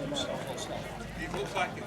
It looks like it.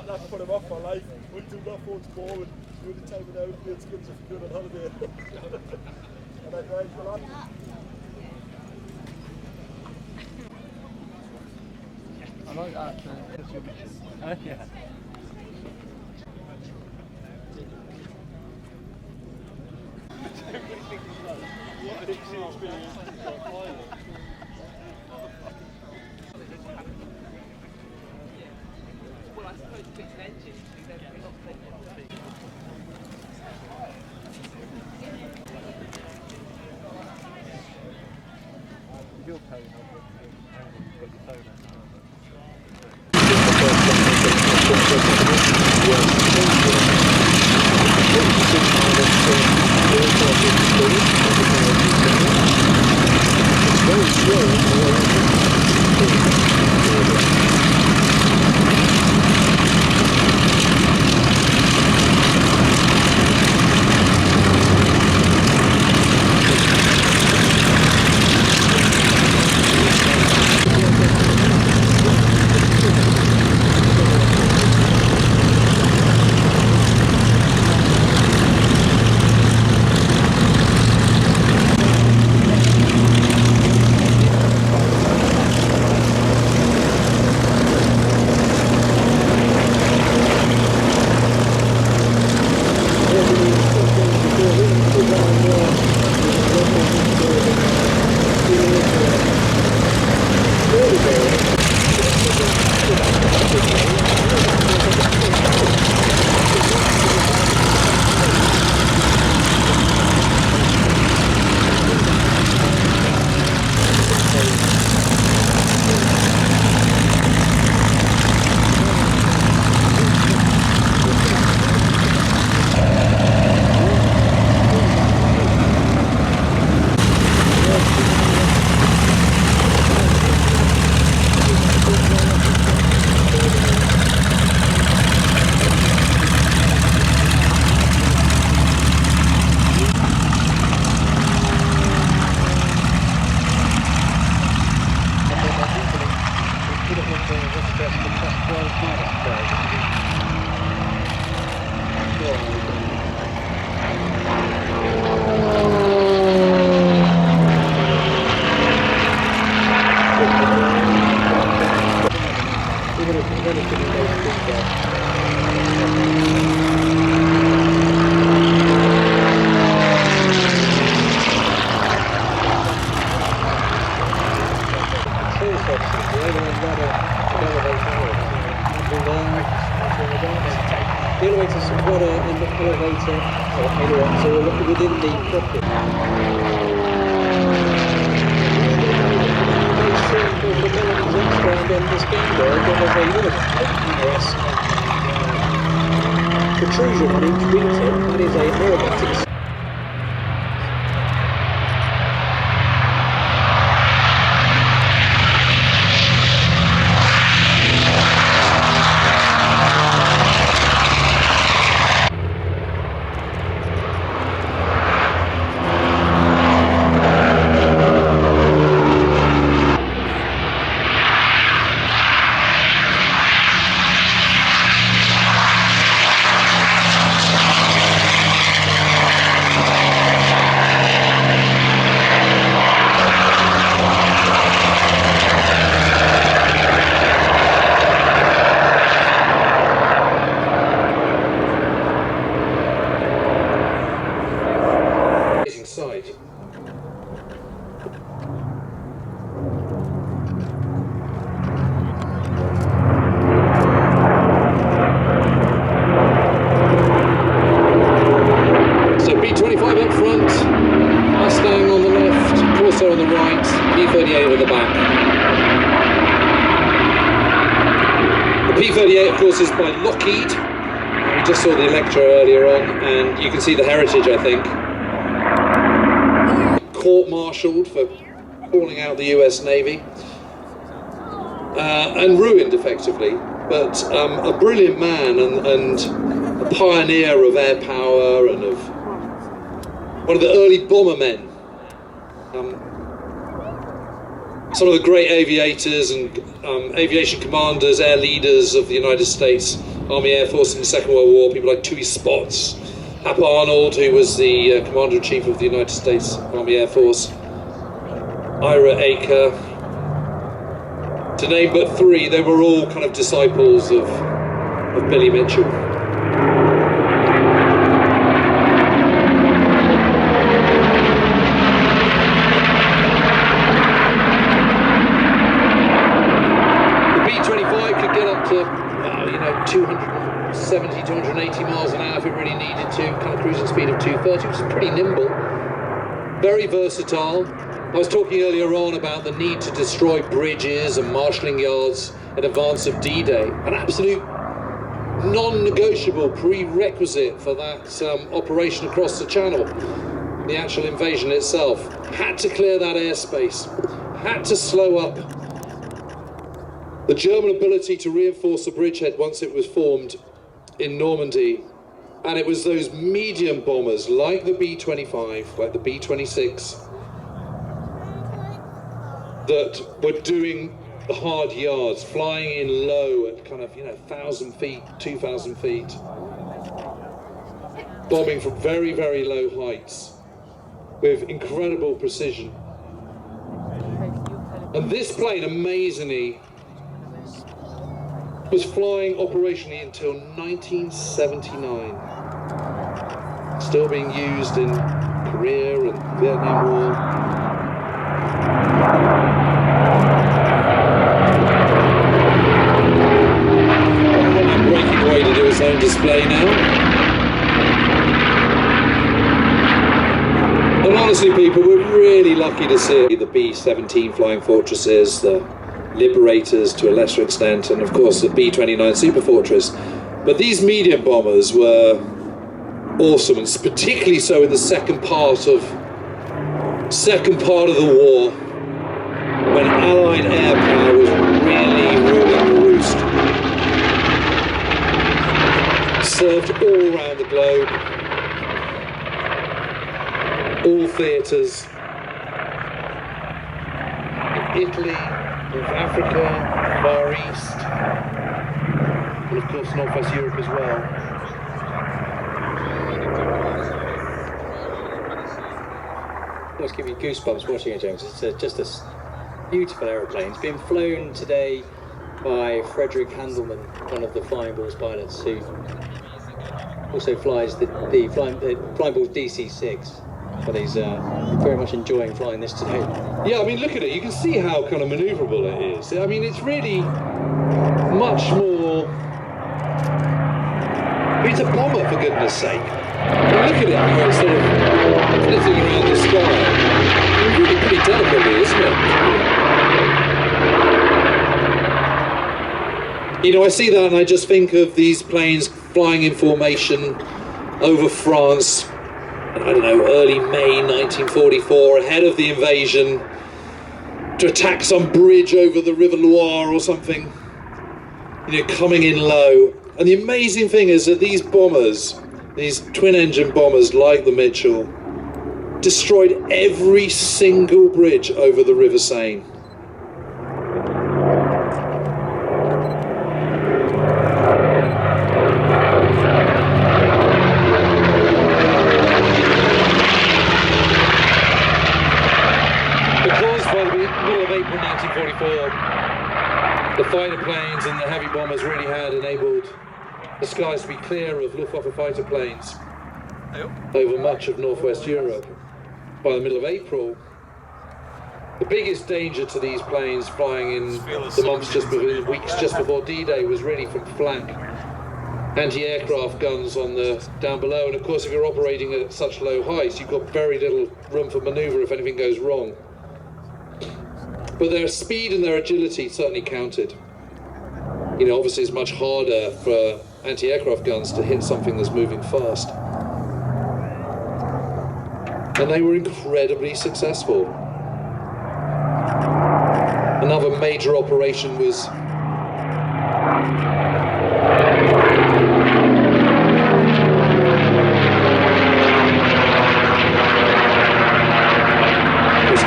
That put him off for life. Wouldn't do that phone's forward. Do the time without being skins if you're good on holiday. And I drive for that. I like that. Yeah. What an experience. Well, I suppose it's an engine, so they're not You'll pay how much you've got your phone The elevator support and the elevator so within the cockpit. And this game there, there was a little protrusion on each wing tip. That is a aerobatic. there on the right, P-38 at the back. The P-38, of course, is by Lockheed. We just saw the Electra earlier on, and you can see the heritage, I think. Court-martialed for calling out the US Navy. And ruined, effectively. But a brilliant man and a pioneer of air power and of one of the early bombermen. Some of the great aviators and aviation commanders, air leaders of the United States Army Air Force in the Second World War, people like Tui Spots, Hap Arnold, who was the Commander-in-Chief of the United States Army Air Force, Ira Aker, to name but three. They were all kind of disciples of Billy Mitchell. The B-25 could get up to, 270, 280 miles an hour if it really needed to, kind of cruising speed of 230, which is pretty nimble, very versatile. I was talking earlier on about the need to destroy bridges and marshalling yards in advance of D-Day, an absolute non-negotiable prerequisite for that operation across the Channel. The actual invasion itself had to clear that airspace, had to slow up the German ability to reinforce the bridgehead once it was formed in Normandy. And it was those medium bombers like the B-25, like the B-26, that were doing the hard yards, flying in low at kind of, 1,000 feet, 2,000 feet, bombing from very, very low heights with incredible precision. And this plane, amazingly, was flying operationally until 1979. Still being used in Korea and Vietnam War. Breaking away to do its own display now. And honestly, people, we're really lucky to see the B-17 Flying Fortresses, the Liberators to a lesser extent, and of course the B-29 Super Fortress. But these medium bombers were awesome, and particularly so in the second part of the war, when Allied air power was really ruling the roost. Served all around the globe, all theatres, in Italy, North Africa, Far East, and of course Northwest Europe as well. Always give you goosebumps watching it, James. It's just a beautiful aeroplane. It's been flown today by Frederick Handelman, one of the Flying Balls pilots, who also flies the Flying Balls DC-6. But he's very much enjoying flying this today. Yeah, I mean, look at it. You can see how kind of manoeuvrable it is. I mean, it's really much more... I mean, it's a bomber, for goodness sake. I mean, look at it, how it's sort of flitting around the sky. It's really pretty delicately, isn't it? I see that and I just think of these planes flying in formation over France, I don't know, early May 1944, ahead of the invasion, to attack some bridge over the River Loire or something, coming in low. And the amazing thing is that these bombers, these twin-engine bombers like the Mitchell, destroyed every single bridge over the River Seine. The fighter planes and the heavy bombers really had enabled the skies to be clear of Luftwaffe fighter planes over much of northwest Europe. By the middle of April, the biggest danger to these planes flying in the months weeks just before D-Day was really from flank anti-aircraft guns on the down below. And of course, if you're operating at such low heights, you've got very little room for manoeuvre if anything goes wrong. but their speed and their agility certainly counted. You know, obviously it's much harder for anti-aircraft guns to hit something that's moving fast. And they were incredibly successful. Another major operation was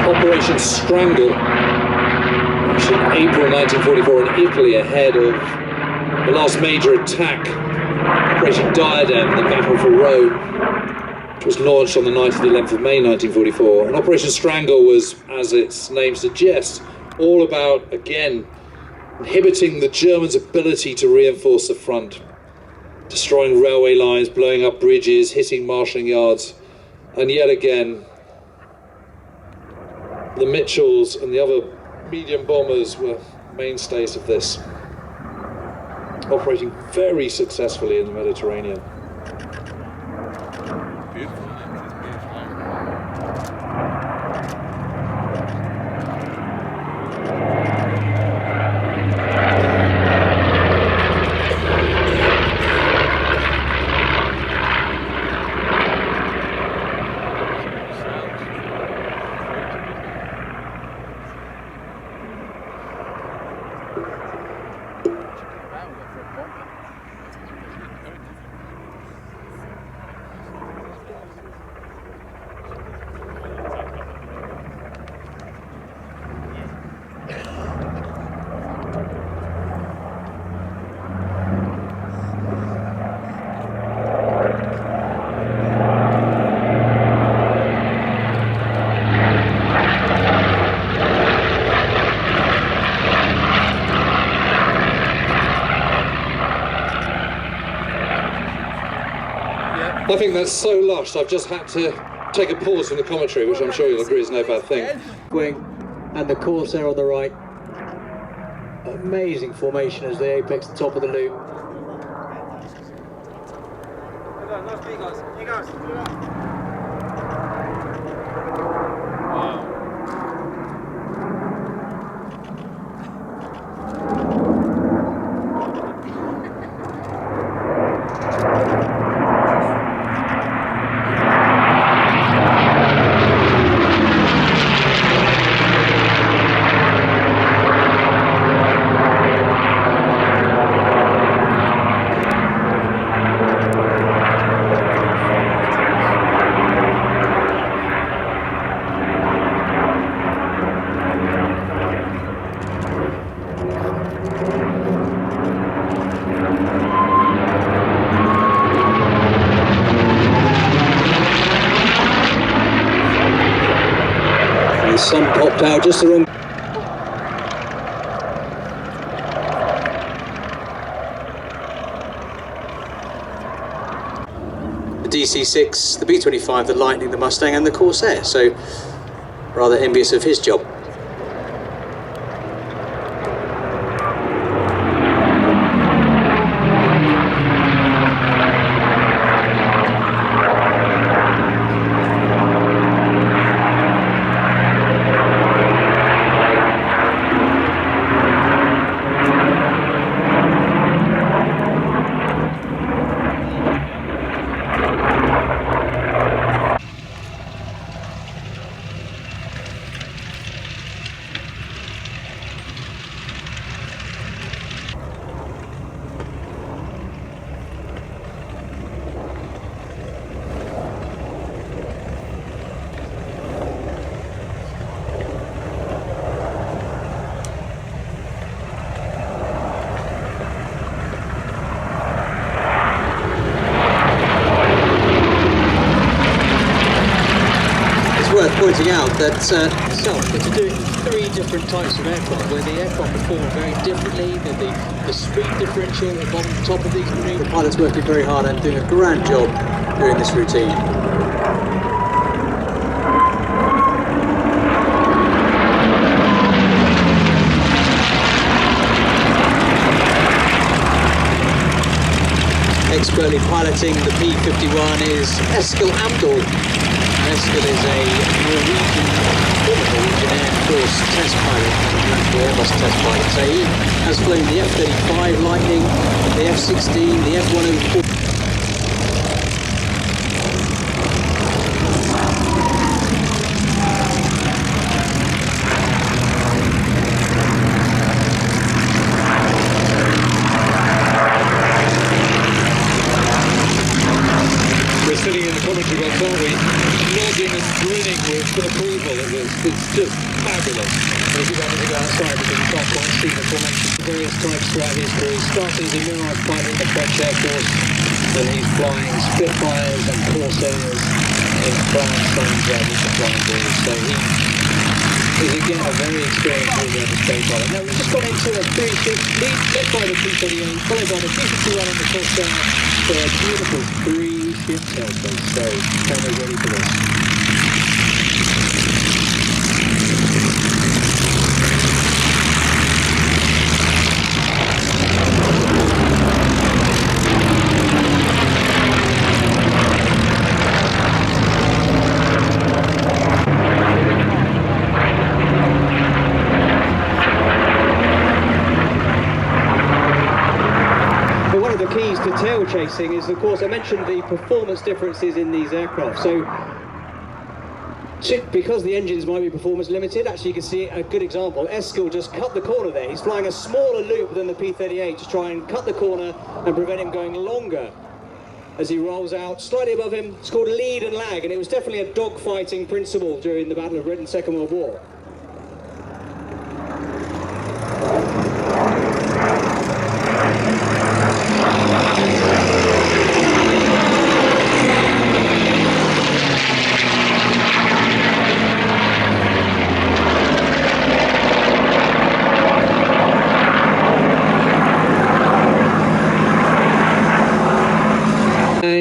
Operation Strangle, actually in April 1944 in Italy, ahead of the last major attack, Operation Diadem, the Battle for Rome, which was launched on the night of the 11th of May 1944. And Operation Strangle was, as its name suggests, all about, again, inhibiting the Germans' ability to reinforce the front, destroying railway lines, blowing up bridges, hitting marshalling yards, and yet again, the Mitchells and the other medium bombers were mainstays of this, operating very successfully in the Mediterranean. Beautiful. I think that's so lush, I've just had to take a pause from the commentary, which I'm sure you'll agree is no bad thing. Wing and the Corsair on the right. Amazing formation as they apex the top of the loop. Sun popped out just the wrong. The DC-6, the B-25, the Lightning, the Mustang and the Corsair, so rather envious of his job. Pointing out that to do it in 3 different types of aircraft, where the aircraft perform very differently, the speed differential at the top of these maneuvers. The pilot's working very hard and doing a grand job doing this routine. Expertly piloting the P-51 is Eskil Amdahl. Eskil is a Norwegian Air Force Airbus test pilot, Airbus test pilot. So he has flown the F-35 Lightning, the F-16, the F-104. We're sitting in the commentary box, aren't we? Nodding and grinning with approval at this. It's just fabulous. And if you want to go outside because you can't quite see the formation various times throughout his career. He started as a Mirage pilot in the French Air Force, and he's flying Spitfires and Corsairs in France and with the flying balls. So he is again a very experienced all-round space pilot. Now we've just gone into a 3-6 lead, led by the P-38, followed by the P-51 on the Corsair for a beautiful 3-ship tailplane. So camera ready for this. Keys to tail chasing is, of course, I mentioned the performance differences in these aircraft. So because the engines might be performance limited, actually you can see a good example. Eskil just cut the corner there. He's flying a smaller loop than the P-38 to try and cut the corner and prevent him going longer as he rolls out. Slightly above him, it's called lead and lag, and it was definitely a dogfighting principle during the Battle of Britain, Second World War.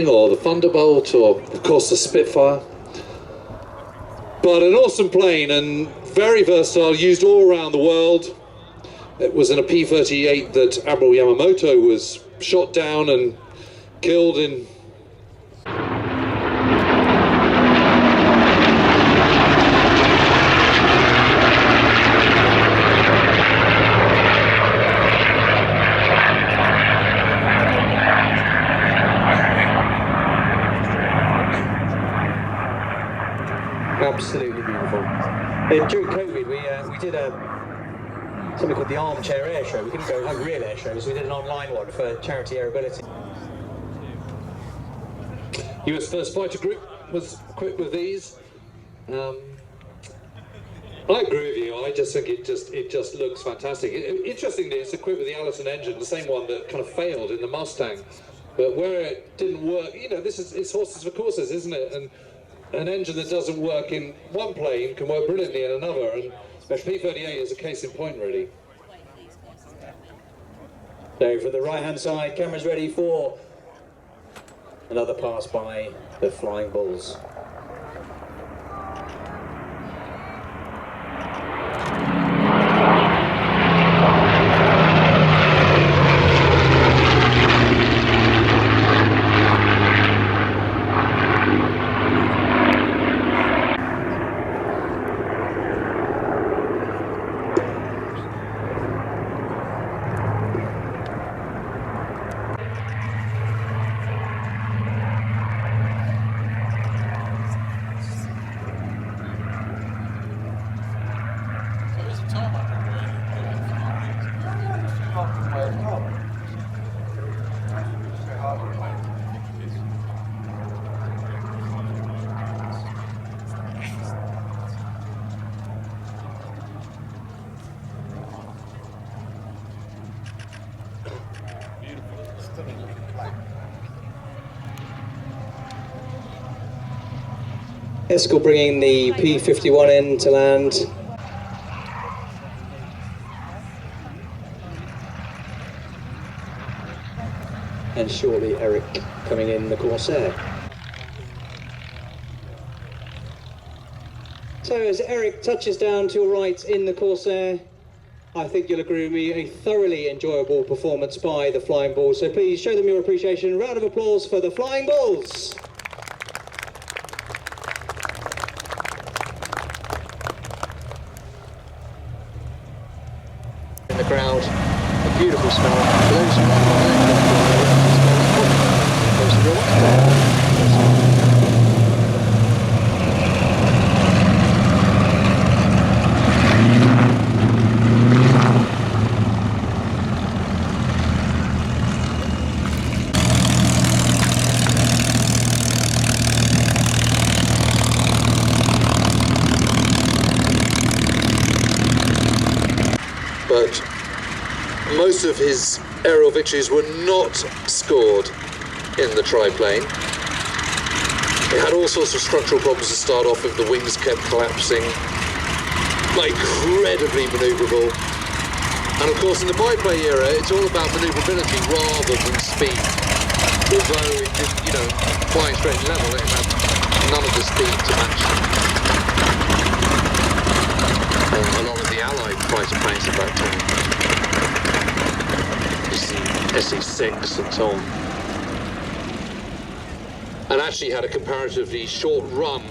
Or the Thunderbolt, or of course the Spitfire. But an awesome plane and very versatile, used all around the world. It was in a P-38 that Admiral Yamamoto was shot down and killed in. Absolutely beautiful. During COVID, we did something called the Armchair Air Show. We couldn't go like real air shows. We did an online one for charity airability. US First Fighter Group was equipped with these. I agree with you. I just think it just looks fantastic. Interestingly, it's equipped with the Allison engine, the same one that kind of failed in the Mustang. But where it didn't work, you know, it's horses for courses, isn't it? And an engine that doesn't work in one plane can work brilliantly in another, and P-38 is a case in point, really. So from the right-hand side, cameras ready for another pass by the Flying Bulls. Eskil bringing the P-51 in to land. And shortly Eric coming in the Corsair. So as Eric touches down to your right in the Corsair, I think you'll agree with me, a thoroughly enjoyable performance by the Flying Bulls. So please show them your appreciation. Round of applause for the Flying Bulls. the crowd. A beautiful smell. For those who don't know, it smells of real life. But most of his aerial victories were not scored in the triplane. It had all sorts of structural problems to start off with. The wings kept collapsing, incredibly manoeuvrable. And of course in the biplane era, it's all about manoeuvrability rather than speed. Although it did, flying straight and level, it had none of the speed to match a lot of the Allied fighter planes at that time. SE-6 and so on. And actually had a comparatively short run